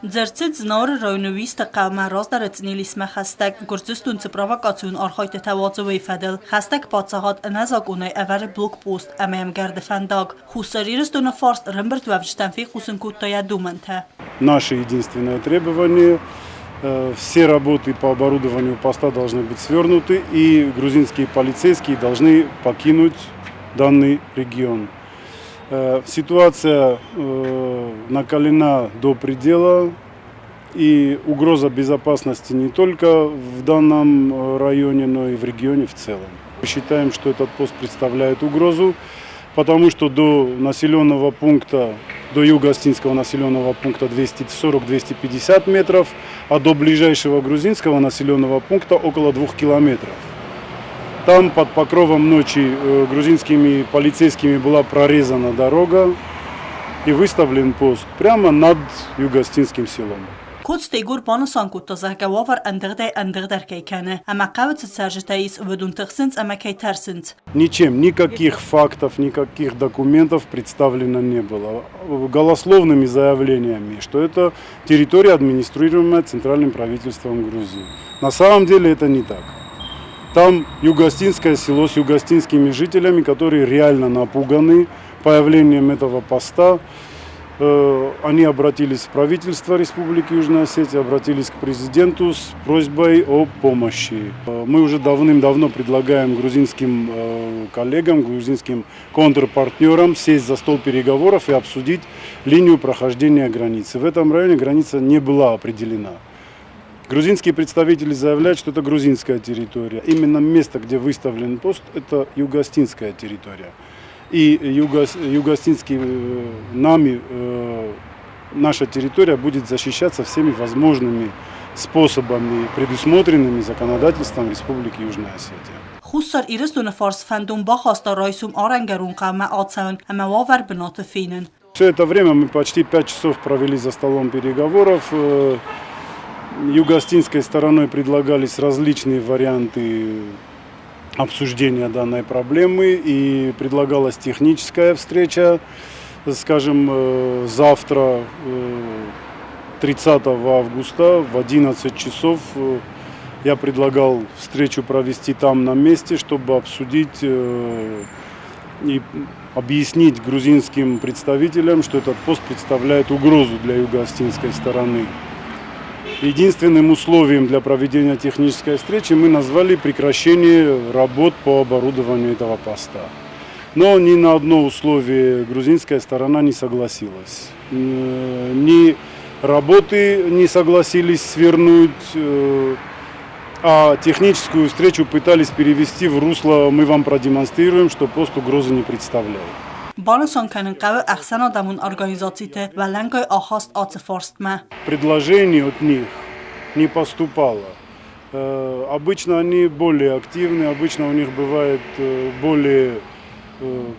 Ձերցից նոր ռոյնուվիս տղամա ռոզդարեցնիլիս մե խաստակ գործուստուն ծպրավակացուն արխայտ թավացովի ֆադել խաստակ բացահատ ընազակ ունay ավարի բլոկպոստ ամեմ գարդեֆանդակ խուսարիրստունը ֆորստ ռմբրտ վավջտանֆի խուսնկուտտոյա думанта. Наше единственное требование все работы по оборудованию поста должны быть свернуты, и грузинские полицейские должны покинуть данный регион. Ситуация накалена до предела, и угроза безопасности не только в данном районе, но и в регионе в целом. Мы считаем, что этот пост представляет угрозу, потому что до населенного пункта, до юго-остинского населенного пункта 240-250 метров, а до ближайшего грузинского населенного пункта около 2 километров. Там под покровом ночи грузинскими полицейскими была прорезана дорога и выставлен пост прямо над юго-остинским селом. Код стейгур панусанкутто захгававар андердер кейкане, ама кавица сажитаис ведун тахсинц, ама кейтарсинц. Ничем, никаких фактов, никаких документов представлено не было. Голословными заявлениями, что это территория, администрируемая центральным правительством Грузии. На самом деле это не так. Там юго-остинское село с юго-остинскими жителями, которые реально напуганы появлением этого поста. Они обратились в правительство Республики Южная Осетия, обратились к президенту с просьбой о помощи. Мы уже давным-давно предлагаем грузинским коллегам, грузинским контрпартнерам сесть за стол переговоров и обсудить линию прохождения границы. В этом районе граница не была определена. Грузинские представители заявляют, что это грузинская территория. Именно место, где выставлен пост, это юго-остинская территория. И юго-остинский нами, наша территория будет защищаться всеми возможными способами, предусмотренными законодательством Республики Южная Осетия. Хуссар ирстуна фарс фандум бахаста райсум арангарун кама ацаун, ама вавар бенота финен. Все это время мы почти 5 часов провели за столом переговоров. Юго-остинской стороной предлагались различные варианты обсуждения данной проблемы, и предлагалась техническая встреча, скажем, завтра, 30 августа в 11 часов. Я предлагал встречу провести там на месте, чтобы обсудить и объяснить грузинским представителям, что этот пост представляет угрозу для юго-остинской стороны. Единственным условием для проведения технической встречи мы назвали прекращение работ по оборудованию этого поста. Но ни на одно условие грузинская сторона не согласилась. Ни работы не согласились свернуть, а техническую встречу пытались перевести в русло «мы вам продемонстрируем, что пост угрозы не представляет». Предложений от них не поступало. Обычно они более активны, обычно у них бывает более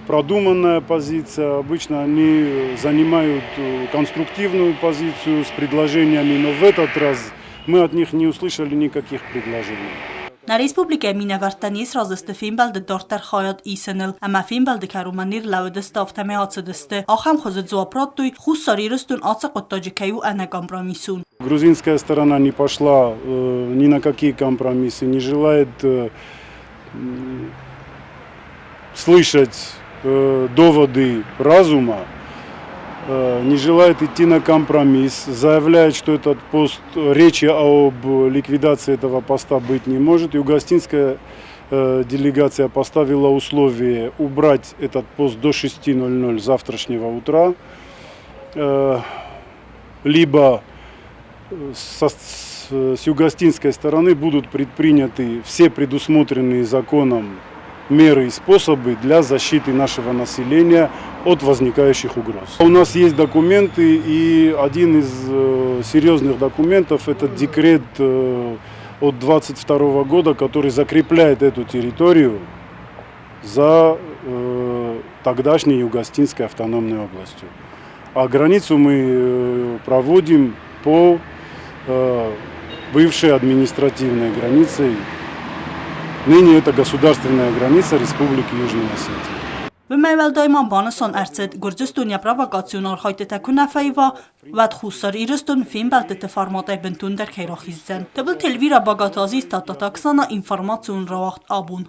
продуманная позиция, обычно они занимают конструктивную позицию с предложениями, но в этот раз мы от них не услышали никаких предложений. На республике Минавартанис разысты финбалды дортар хаяд исенел, ама финбалды каруманир лавдысты автаме ацыдысты. Ахам хозы зуапраттуй хуссарирыстун ацак оттаджикаю ана компромиссун. Грузинская сторона не пошла ни на какие компромиссы, не желает слышать доводы разума, не желает идти на компромисс, заявляет, что этот пост, речи об ликвидации этого поста быть не может. Юго-остинская делегация поставила условие убрать этот пост до 6:00 завтрашнего утра, либо с юго-остинской стороны будут предприняты все предусмотренные законом меры и способы для защиты нашего населения от возникающих угроз. У нас есть документы, и один из серьезных документов – это декрет от 22 года, который закрепляет эту территорию за тогдашней Юго-Остинской автономной областью. А границу мы проводим по бывшей административной границе. Ныне это государственная граница Республики Южная Осетия. Բմայվելդայման բանըսոն արձետ գուրձստունյա պրավակացիոն արխայտը տեքուն əfəyվա վատ խուսար իրստուն ֆիմբəlտը տեֆարմատայ բնտուն դեր քեյրոխիզցեն։ Տբıl telvira բագատազի ստատատակսանա ինформацион րավախտ աբուն։